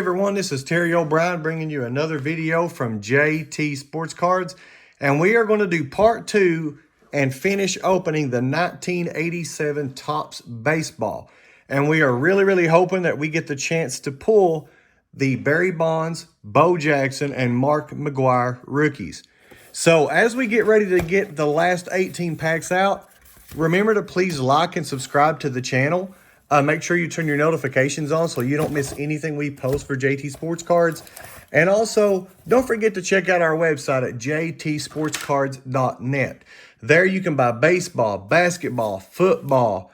everyone, this is Terry O'Brien bringing you another video from JT Sports Cards, and we are going to do part 2 and finish opening the 1987 Topps Baseball. And we are really hoping that we get the chance to pull the Barry Bonds, Bo Jackson, and Mark McGwire rookies. So as we get ready to get the last 18 packs out, remember to please like and subscribe to the channel. Make sure you turn your notifications on so you don't miss anything we post for JT Sports Cards. And also, don't forget to check out our website at jtsportscards.net. There you can buy baseball, basketball, football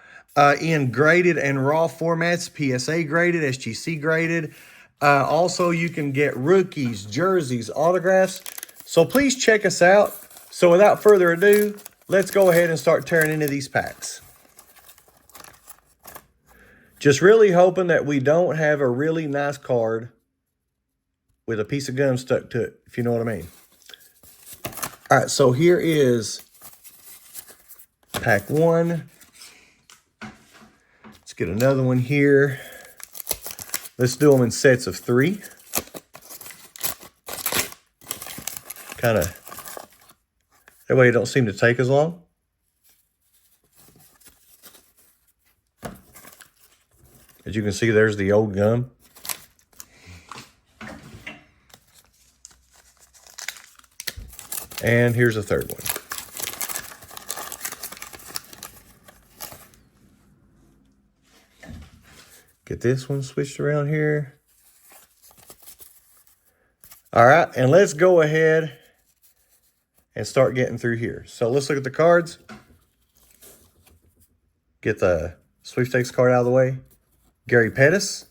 in graded and raw formats, PSA graded, SGC graded. Also, you can get rookies, jerseys, autographs. So please check us out. So without further ado, let's go ahead and start tearing into these packs. Just really hoping that we don't have a really nice card with a piece of gum stuck to it, if you know what I mean. All right, so here is pack 1. Let's get another one here. Let's do them in sets of 3. Kind of, that way it don't seem to take as long. As you can see, there's the old gum. And here's a third one. Get this one switched around here. All right, and let's go ahead and start getting through here. So let's look at the cards. Get the sweepstakes card out of the way. Gary Pettis,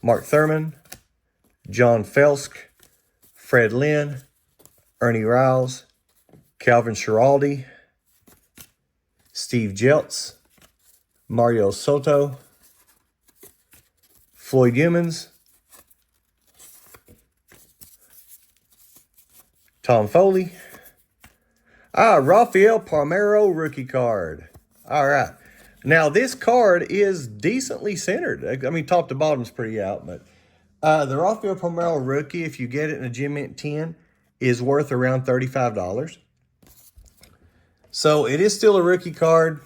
Mark Thurman, John Felsk, Fred Lynn, Ernie Riles, Calvin Schiraldi, Steve Jeltz, Mario Soto, Floyd Humans, Tom Foley, Rafael Palmeiro rookie card. All right. Now, this card is decently centered. I mean, top to bottom's pretty out, but the Rafael Palmeiro rookie, if you get it in a Gem Mint 10, is worth around $35. So it is still a rookie card.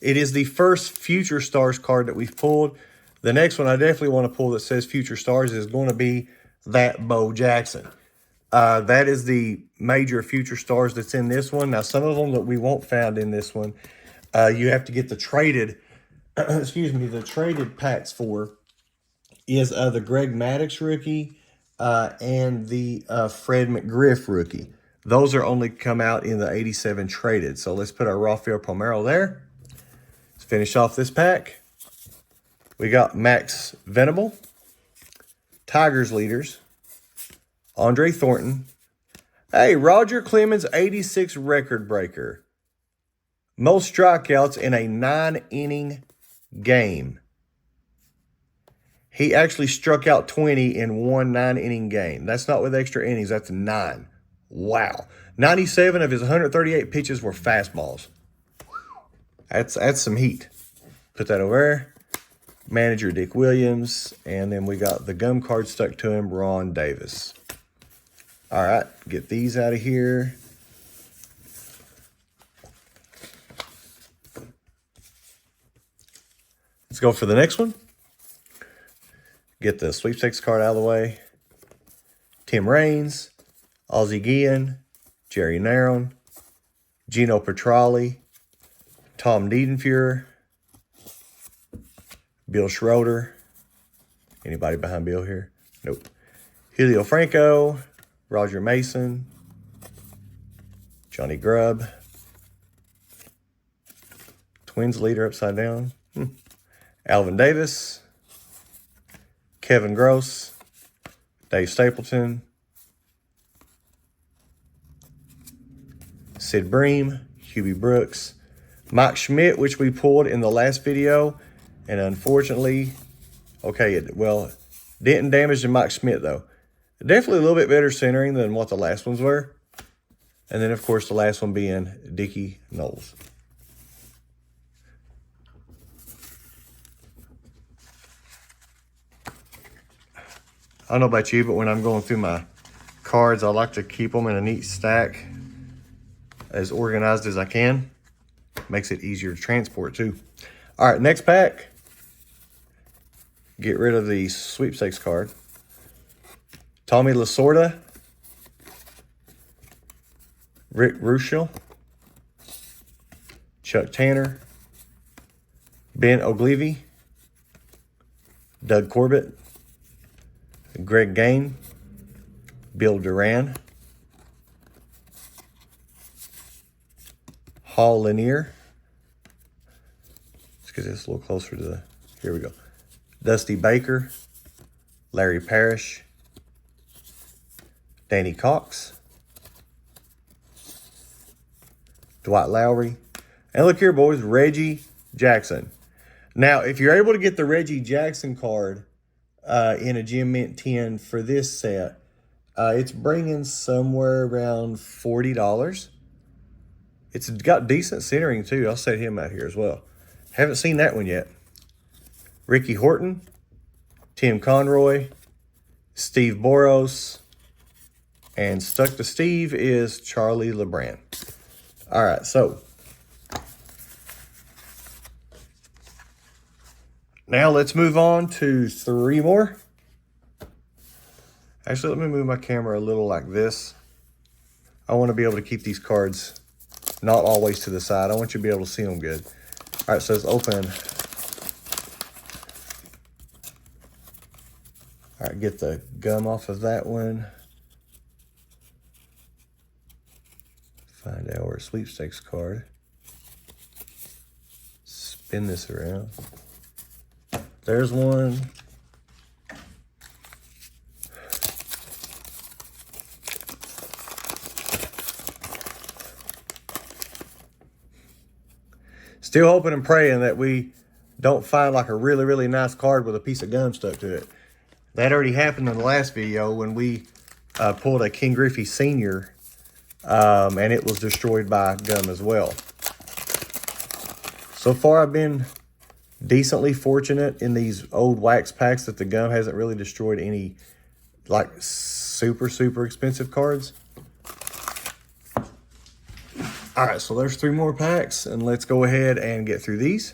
It is the first Future Stars card that we've pulled. The next one I definitely want to pull that says Future Stars is going to be that Bo Jackson. That is the major Future Stars that's in this one. Now, some of them that we won't find in this one, you have to get the traded, the traded packs for is the Greg Maddux rookie and the Fred McGriff rookie. Those are only come out in the 87 traded. So let's put our Rafael Palmeiro there. Let's finish off this pack. We got Max Venable, Tigers leaders, Andre Thornton. Hey, Roger Clemens, 86 record breaker. Most strikeouts in a 9-inning game. He actually struck out 20 in one 9-inning game. That's not with extra innings. That's 9. Wow. 97 of his 138 pitches were fastballs. That's some heat. Put that over there. Manager Dick Williams. And then we got the gum card stuck to him, Ron Davis. All right. Get these out of here. Let's go for the next one. Get the sweepstakes card out of the way. Tim Raines, Ozzie Guillen, Jerry Narron, Gino Petralli, Tom Niedenfuhr, Bill Schroeder. Anybody behind Bill here? Nope. Julio Franco, Roger Mason, Johnny Grubb, Twins leader upside down. Alvin Davis, Kevin Gross, Dave Stapleton, Sid Bream, Hubie Brooks, Mike Schmidt, which we pulled in the last video, and unfortunately, okay, didn't damage the Mike Schmidt though. Definitely a little bit better centering than what the last ones were. And then, of course, the last one being Dickie Knowles. I don't know about you, but when I'm going through my cards, I like to keep them in a neat stack, as organized as I can. Makes it easier to transport too. All right, next pack. Get rid of the sweepstakes card. Tommy Lasorda, Rick Ruschel, Chuck Tanner, Ben Oglivie, Doug Corbett, Greg Gain, Bill Duran, Hall Lanier. Let's get this a little closer to the, here we go. Dusty Baker, Larry Parrish, Danny Cox, Dwight Lowry, and look here, boys, Reggie Jackson. Now, if you're able to get the Reggie Jackson card in a Gem Mint 10 for this set, it's bringing somewhere around $40. It's got decent centering too. I'll set him out here as well. Haven't seen that one yet. Ricky Horton, Tim Conroy, Steve Boros, and stuck to Steve is Charlie LeBrand. All right, so now let's move on to 3 more. Actually, let me move my camera a little like this. I want to be able to keep these cards not always to the side. I want you to be able to see them good. All right, so let's open. All right, get the gum off of that one. Find our sweepstakes card. Spin this around. There's one. Still hoping and praying that we don't find like a really, really nice card with a piece of gum stuck to it. That already happened in the last video when we pulled a King Griffey Sr. And it was destroyed by gum as well. So far, I've been decently fortunate in these old wax packs that the gum hasn't really destroyed any like super, super expensive cards. All right, so there's 3 more packs, and let's go ahead and get through these.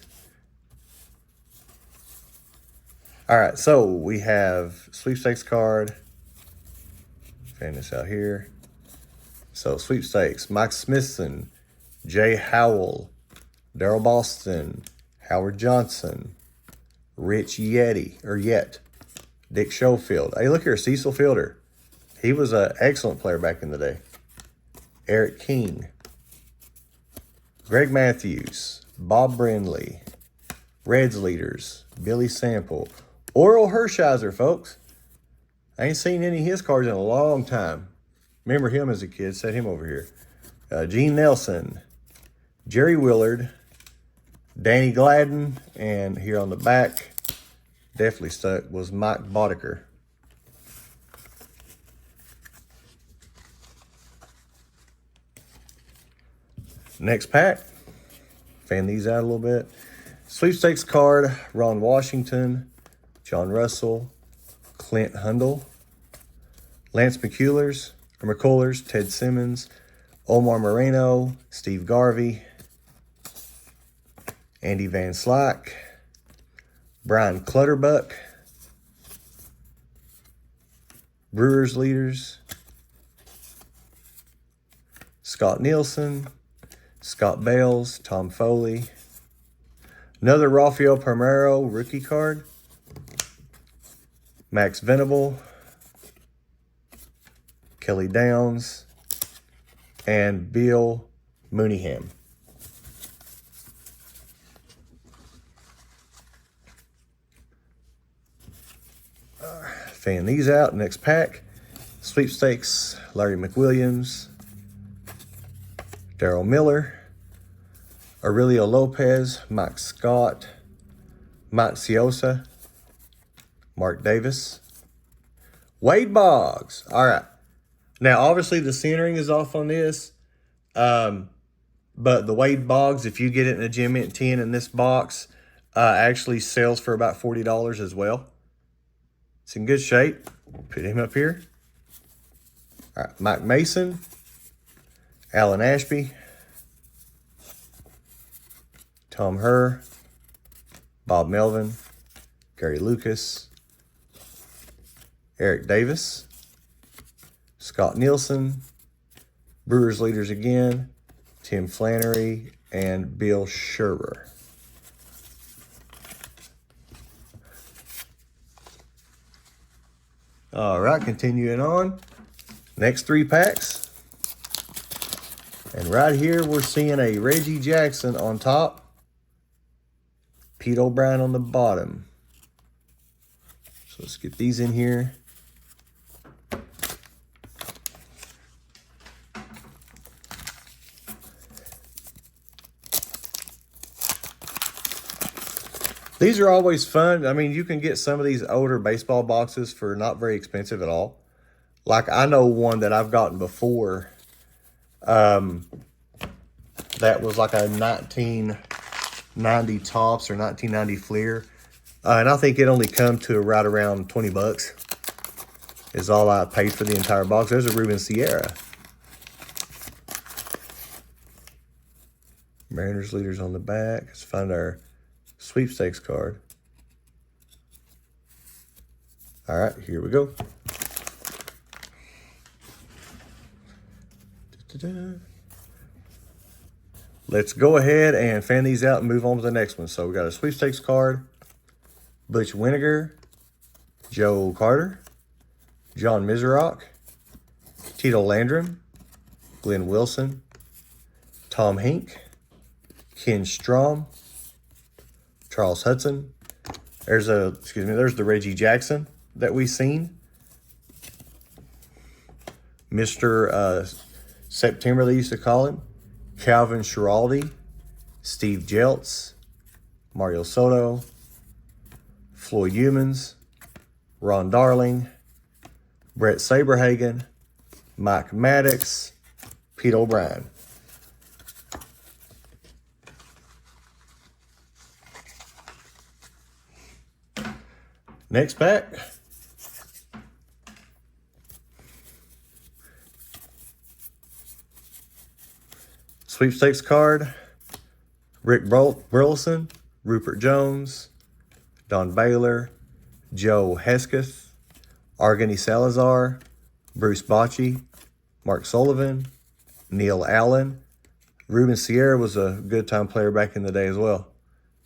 All right, so we have sweepstakes card. Fan this out here. So sweepstakes, Mike Smithson, Jay Howell, Daryl Boston, Howard Johnson, Rich Yet, Dick Schofield. Hey, look here, Cecil Fielder. He was an excellent player back in the day. Eric King, Greg Matthews, Bob Brindley, Reds Leaders, Billy Sample, Oral Hershiser, folks. I ain't seen any of his cards in a long time. Remember him as a kid. Set him over here. Gene Nelson, Jerry Willard, Danny Gladden, and here on the back, definitely stuck, was Mike Boddicker. Next pack. Fan these out a little bit. Sweepstakes card, Ron Washington, John Russell, Clint Hundle, Lance McCullers, Ted Simmons, Omar Moreno, Steve Garvey, Andy Van Slyke, Brian Clutterbuck, Brewers Leaders, Scott Nielsen, Scott Bales, Tom Foley, another Rafael Palmeiro rookie card, Max Venable, Kelly Downs, and Bill Mooneyham. Fan these out. Next pack. Sweepstakes, Larry McWilliams, Daryl Miller, Aurelio Lopez, Mike Scott, Mike Ciosa, Mark Davis, Wade Boggs. All right. Now, obviously, the centering is off on this. But the Wade Boggs, if you get it in a Gem Mint 10 in this box, actually sells for about $40 as well. It's in good shape. Put him up here. All right, Mike Mason, Alan Ashby, Tom Herr, Bob Melvin, Gary Lucas, Eric Davis, Scott Nielsen, Brewers leaders again, Tim Flannery, and Bill Scherber. All right, continuing on. Next 3 packs. And right here, we're seeing a Reggie Jackson on top. Pete O'Brien on the bottom. So let's get these in here. These are always fun. I mean, you can get some of these older baseball boxes for not very expensive at all. Like, I know one that I've gotten before that was like a 1990 Topps or 1990 Fleer. And I think it only come to right around 20 bucks is all I paid for the entire box. There's a Ruben Sierra. Mariners leaders on the back. Let's find our sweepstakes card. All right, here we go. Let's go ahead and fan these out and move on to the next one. So we got a sweepstakes card. Butch Winnegar, Joe Carter, John Miserock, Tito Landrum, Glenn Wilson, Tom Hink, Ken Strom, Charles Hudson. There's the Reggie Jackson that we've seen. Mr. September, they used to call him. Calvin Schiraldi, Steve Jeltz, Mario Soto, Floyd Humans, Ron Darling, Brett Saberhagen, Mike Maddox, Pete O'Brien. Next pack. Sweepstakes card. Rick Burleson, Rupert Jones, Don Baylor, Joe Hesketh, Argany Salazar, Bruce Bochy, Mark Sullivan, Neil Allen. Ruben Sierra was a good time player back in the day as well.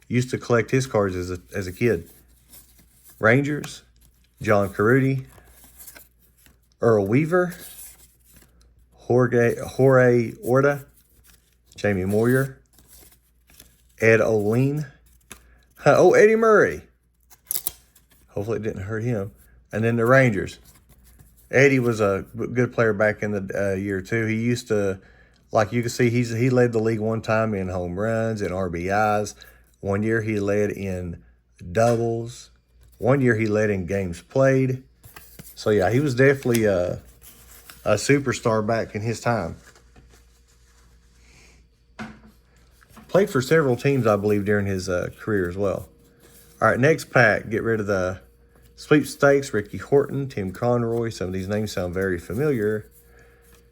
Used to collect his cards as a kid. Rangers, John Caruti, Earl Weaver, Jorge Orta, Jamie Moyer, Ed O'Lean. Oh, Eddie Murray. Hopefully it didn't hurt him. And then the Rangers. Eddie was a good player back in the year too. He used to, like you can see, he led the league one time in home runs and RBIs. One year he led in doubles. One year he led in games played. So yeah, he was definitely a superstar back in his time. Played for several teams, I believe, during his career as well. All right, next pack. Get rid of the sweepstakes. Ricky Horton, Tim Conroy. Some of these names sound very familiar.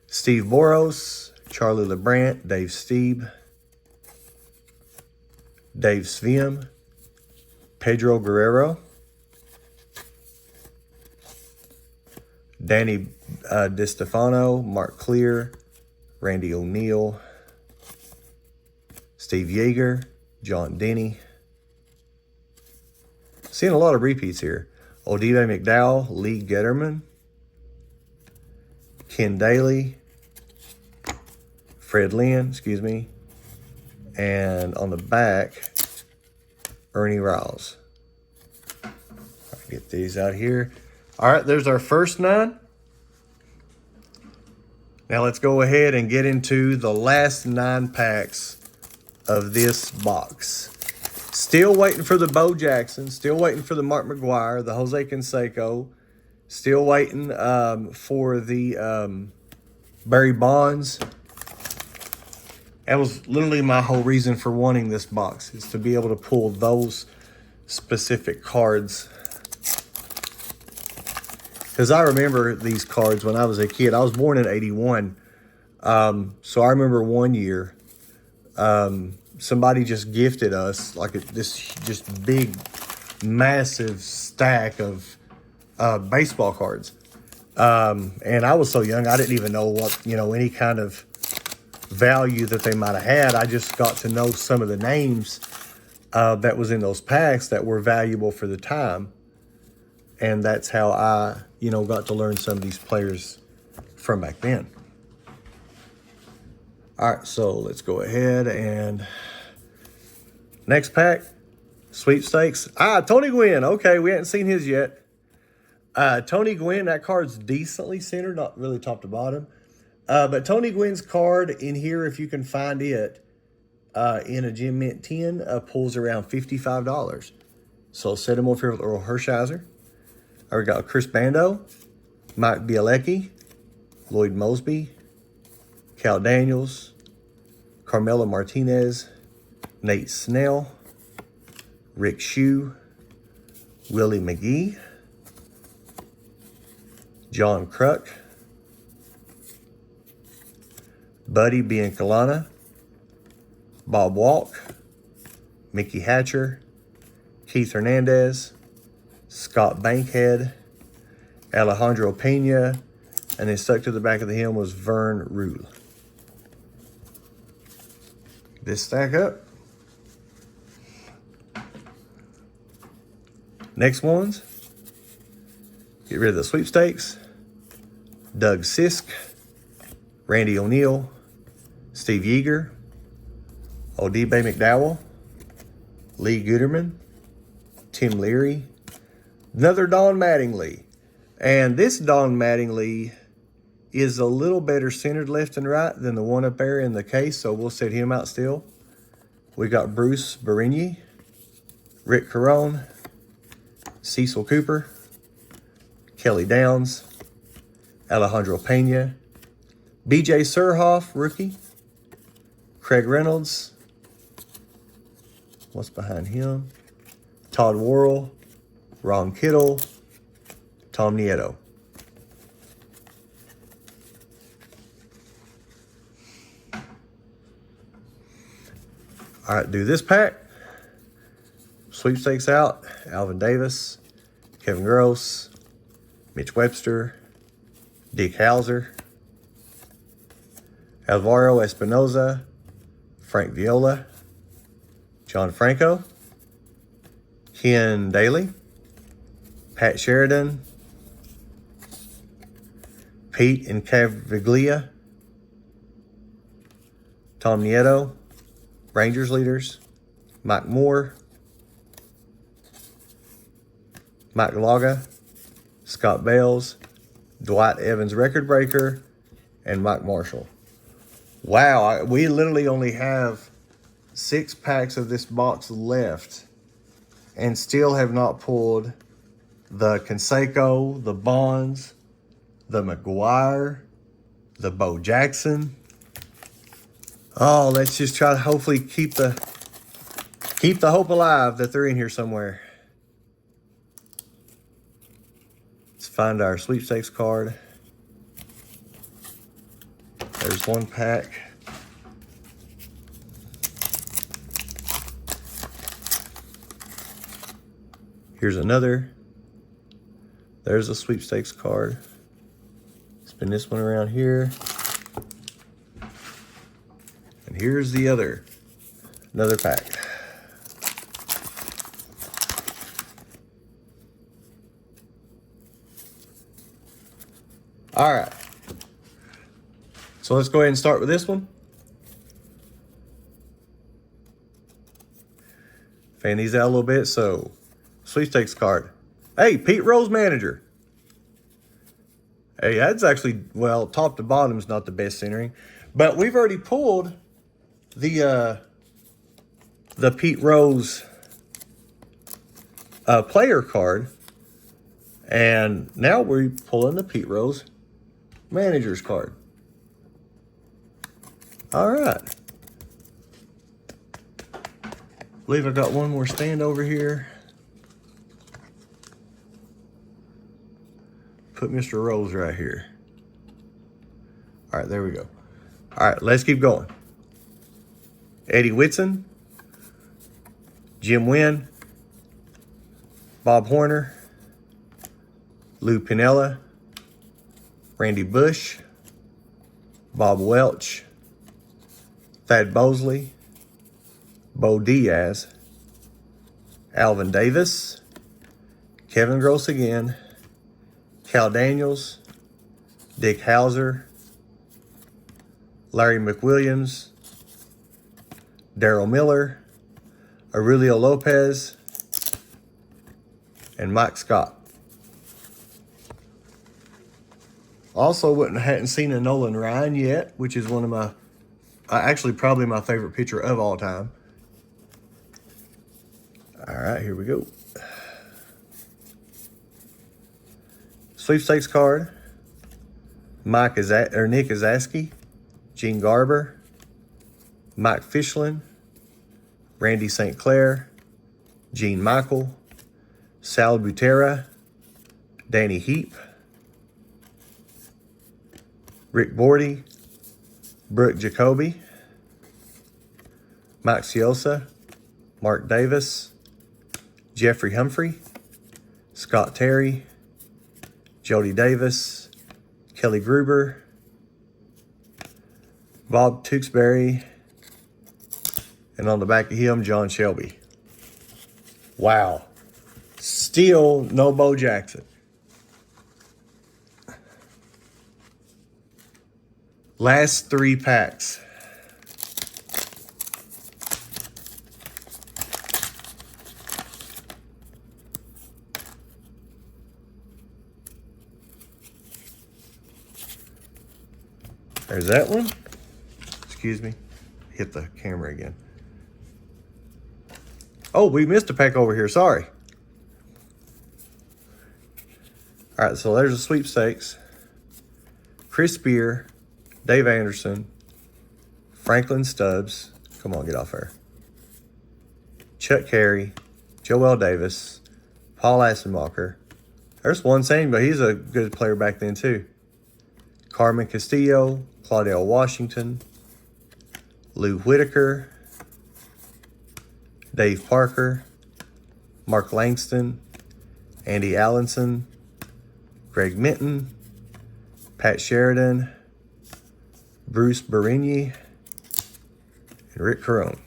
Steve Boros, Charlie LeBrant, Dave Steeb, Dave Sviem, Pedro Guerrero, Danny DiStefano, Mark Clear, Randy O'Neill, Steve Yeager, John Denny. Seeing a lot of repeats here. Odive McDowell, Lee Getterman, Ken Daly, Fred Lynn, and on the back, Ernie Riles. Get these out here. All right, there's our first 9. Now let's go ahead and get into the last 9 packs of this box. Still waiting for the Bo Jackson. Still waiting for the Mark McGwire, the Jose Canseco. Still waiting for the Barry Bonds. That was literally my whole reason for wanting this box, is to be able to pull those specific cards. because I remember these cards when I was a kid. I was born in '81, so I remember one year somebody just gifted us like this just big, massive stack of baseball cards. And I was so young, I didn't even know what, any kind of value that they might have had. I just got to know some of the names that was in those packs that were valuable for the time. And that's how I, got to learn some of these players from back then. All right, so let's go ahead and next pack, sweepstakes. Tony Gwynn. Okay, we hadn't seen his yet. Tony Gwynn, that card's decently centered, not really top to bottom. But Tony Gwynn's card in here, if you can find it, in a Gem Mint 10, pulls around $55. So set him over here with Earl Hershiser. We got Chris Bando, Mike Bielecki, Lloyd Mosby, Cal Daniels, Carmelo Martinez, Nate Snell, Rick Shue, Willie McGee, John Kruk, Buddy Biancalana, Bob Walk, Mickey Hatcher, Keith Hernandez, Scott Bankhead, Alejandro Pena, and then stuck to the back of the hem was Vern Rule. This stack up. Next ones. Get rid of the sweepstakes. Doug Sisk, Randy O'Neal, Steve Yeager, Odibe McDowell, Lee Guterman, Tim Leary, another Don Mattingly. And this Don Mattingly is a little better centered left and right than the one up there in the case, so we'll set him out still. We got Bruce Berigny, Rick Carone, Cecil Cooper, Kelly Downs, Alejandro Pena, BJ Surhoff, rookie, Craig Reynolds, what's behind him? Todd Worrell, Ron Kittle, Tom Nieto. All right, do this pack. Sweepstakes out. Alvin Davis, Kevin Gross, Mitch Webster, Dick Hauser, Alvaro Espinoza, Frank Viola, John Franco, Ken Daly, Pat Sheridan, Pete Incaviglia, Tom Nieto, Rangers leaders, Mike Moore, Mike Laga, Scott Bales, Dwight Evans record breaker, and Mike Marshall. Wow, we literally only have 6 packs of this box left and still have not pulled the Canseco, the Bonds, the McGwire, the Bo Jackson. Oh, let's just try to hopefully keep the hope alive that they're in here somewhere. Let's find our sweepstakes card. There's one pack. Here's another. There's a sweepstakes card. Spin this one around here. And here's the other. Another pack. All right. So let's go ahead and start with this one. Fan these out a little bit. So, sweepstakes card. Hey, Pete Rose manager. Hey, that's actually, well, top to bottom is not the best centering. But we've already pulled the Pete Rose player card. And now we're pulling the Pete Rose manager's card. All right. Believe I got one more stand over here. put Mr. Rose right here. All right, there we go. All right, let's keep going. Eddie Whitson, Jim Wynn, Bob Horner, Lou Piniella, Randy Bush, Bob Welch, Thad Bosley, Bo Diaz, Alvin Davis, Kevin Gross again, Cal Daniels, Dick Hauser, Larry McWilliams, Daryl Miller, Aurelio Lopez, and Mike Scott. Also, hadn't seen a Nolan Ryan yet, which is one of my, actually probably my favorite pitcher of all time. All right, here we go. Sweepstakes card. Nick Azaski, Gene Garber, Mike Fischlin, Randy St. Clair, Gene Michael, Sal Butera, Danny Heap, Rick Bordy, Brooke Jacoby, Mike Ciosa, Mark Davis, Jeffrey Humphrey, Scott Terry, Jody Davis, Kelly Gruber, Bob Tewksbury, and on the back of him, John Shelby. Wow. Still no Bo Jackson. Last 3 packs. There's that one. Excuse me. Hit the camera again. Oh, we missed a pack over here. Sorry. All right, so there's the sweepstakes. Chris Spear, Dave Anderson, Franklin Stubbs. Come on, get off there. Chuck Carey, Joel Davis, Paul Assenmacher. There's one saying, but he's a good player back then too. Carmen Castillo, Claudell Washington, Lou Whitaker, Dave Parker, Mark Langston, Andy Allenson, Greg Minton, Pat Sheridan, Bruce Berigny, and Rick Carone.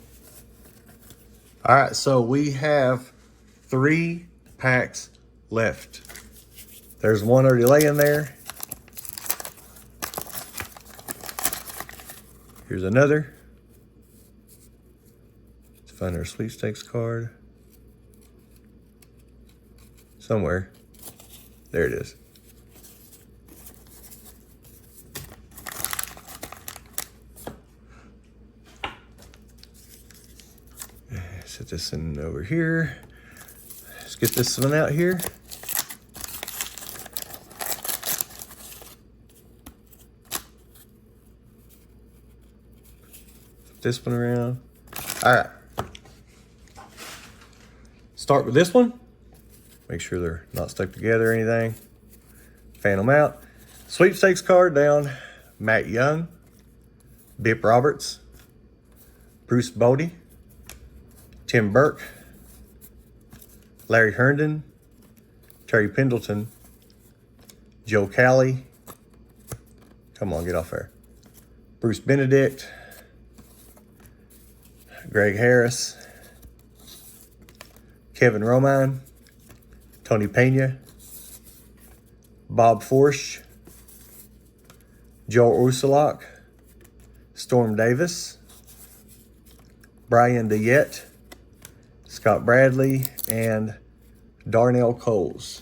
All right, so we have 3 packs left. There's one already laying there. Here's another. Let's find our sweepstakes card. Somewhere. There it is. Set this in over here. Let's get this one out here. Flip this one around. All right. Start with this one. Make sure they're not stuck together or anything. Fan them out. Sweepstakes card down. Matt Young, Bip Roberts, Bruce Bodie, Tim Burke, Larry Herndon, Terry Pendleton, Joe Cali. Come on, get off there. Bruce Benedict, Greg Harris, Kevin Romine, Tony Pena, Bob Forsch, Joe Ursulak, Storm Davis, Brian DeYette, Scott Bradley, and Darnell Coles.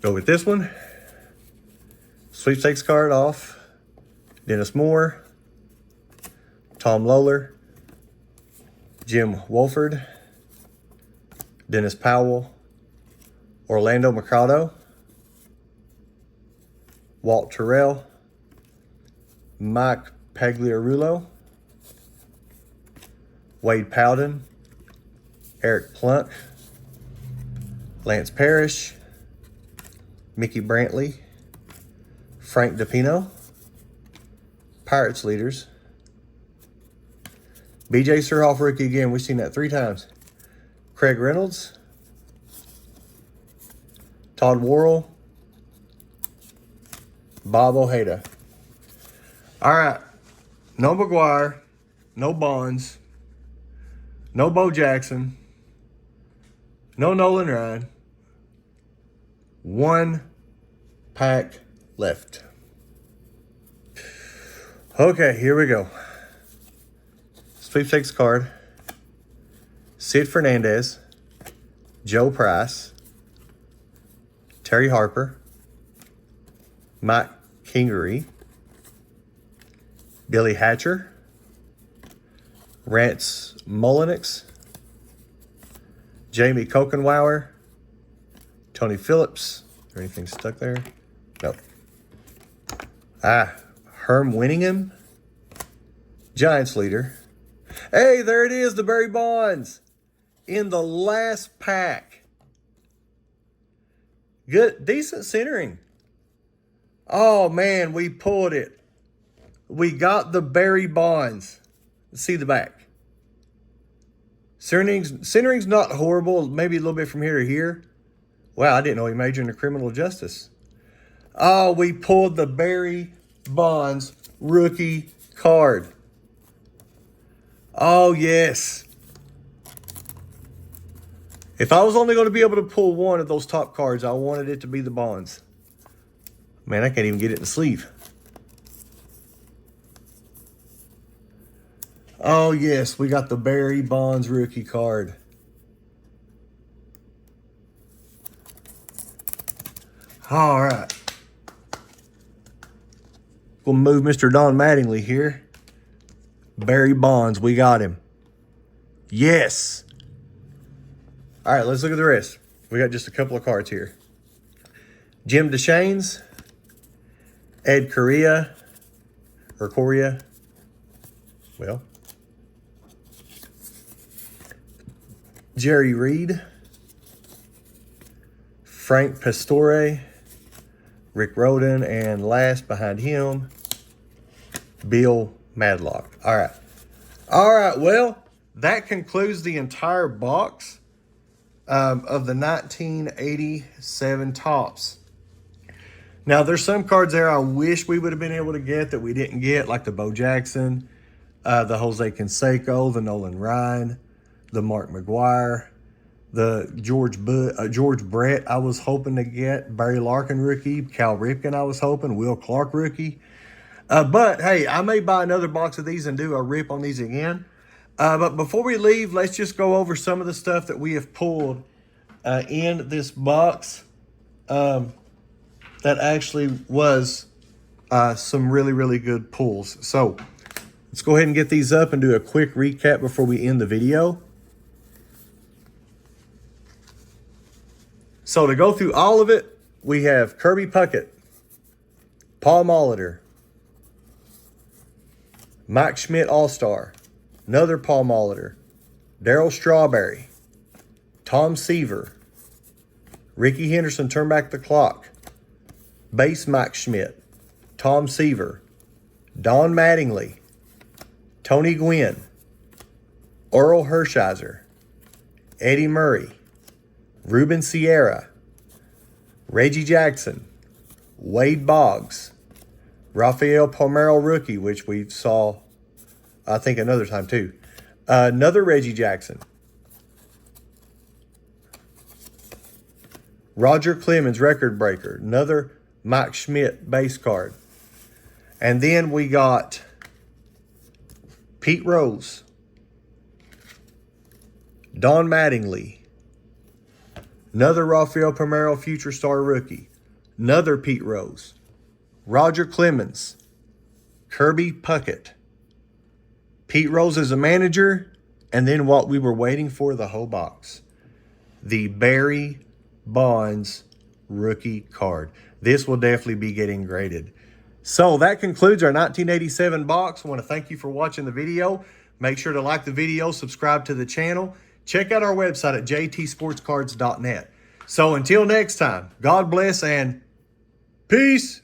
Go with this one. Sweepstakes card off. Dennis Moore, Tom Lawler, Jim Wolford, Dennis Powell, Orlando Mercado, Walt Terrell, Mike Pagliarulo, Wade Powden, Eric Plunk, Lance Parrish, Mickey Brantley, Frank DePino, Pirates leaders, BJ Surhoff rookie again. We've seen that 3 times. Craig Reynolds, Todd Worrell, Bob Ojeda. All right. No McGwire, no Bonds, no Bo Jackson, no Nolan Ryan. 1 pack left. Okay, here we go. Sweepstakes card. Sid Fernandez, Joe Price, Terry Harper, Mike Kingery, Billy Hatcher, Rance Mulliniks, Jamie Kokenwauer, Tony Phillips. Is there anything stuck there? No. Herm Winningham, Giants leader. Hey, there it is, the Barry Bonds in the last pack. Good, decent centering. Oh man, we pulled it. We got the Barry Bonds. Let's see the back. Centering's not horrible. Maybe a little bit from here to here. Wow, I didn't know he majored in criminal justice. Oh, we pulled the Barry Bonds rookie card. Oh, yes. If I was only going to be able to pull one of those top cards, I wanted it to be the Bonds. Man, I can't even get it in the sleeve. Oh, yes, we got the Barry Bonds rookie card. All right. We'll move Mr. Don Mattingly here. Barry Bonds, we got him. Yes. All right, let's look at the rest. We got just a couple of cards here. Jim DeShanes, Ed Correa, well, Jerry Reed, Frank Pastore, Rick Rhoden, and last behind him, Bill Madlock. All right. All right, well, that concludes the entire box of the 1987 Topps. Now, there's some cards there I wish we would have been able to get that we didn't get, like the Bo Jackson, the Jose Canseco, the Nolan Ryan, the Mark McGwire, the George Brett I was hoping to get, Barry Larkin rookie, Cal Ripken I was hoping, Will Clark rookie. But, hey, I may buy another box of these and do a rip on these again. But before we leave, let's just go over some of the stuff that we have pulled in this box that actually was some really, really good pulls. So, let's go ahead and get these up and do a quick recap before we end the video. So to go through all of it, we have Kirby Puckett, Paul Molitor, Mike Schmidt All-Star, another Paul Molitor, Darryl Strawberry, Tom Seaver, Ricky Henderson, Turn Back the Clock, Base Mike Schmidt, Tom Seaver, Don Mattingly, Tony Gwynn, Oral Hershiser, Eddie Murray, Ruben Sierra, Reggie Jackson, Wade Boggs, Rafael Palmeiro rookie, which we saw, I think, another time too. Another Reggie Jackson. Roger Clemens, record breaker. Another Mike Schmidt base card. And then we got Pete Rose, Don Mattingly, another Rafael Palmeiro future star rookie, another Pete Rose, Roger Clemens, Kirby Puckett, Pete Rose as a manager, and then what we were waiting for, the whole box, the Barry Bonds rookie card. This will definitely be getting graded. So that concludes our 1987 box. I want to thank you for watching the video. Make sure to like the video, subscribe to the channel. Check out our website at jtsportscards.net. So until next time, God bless and peace.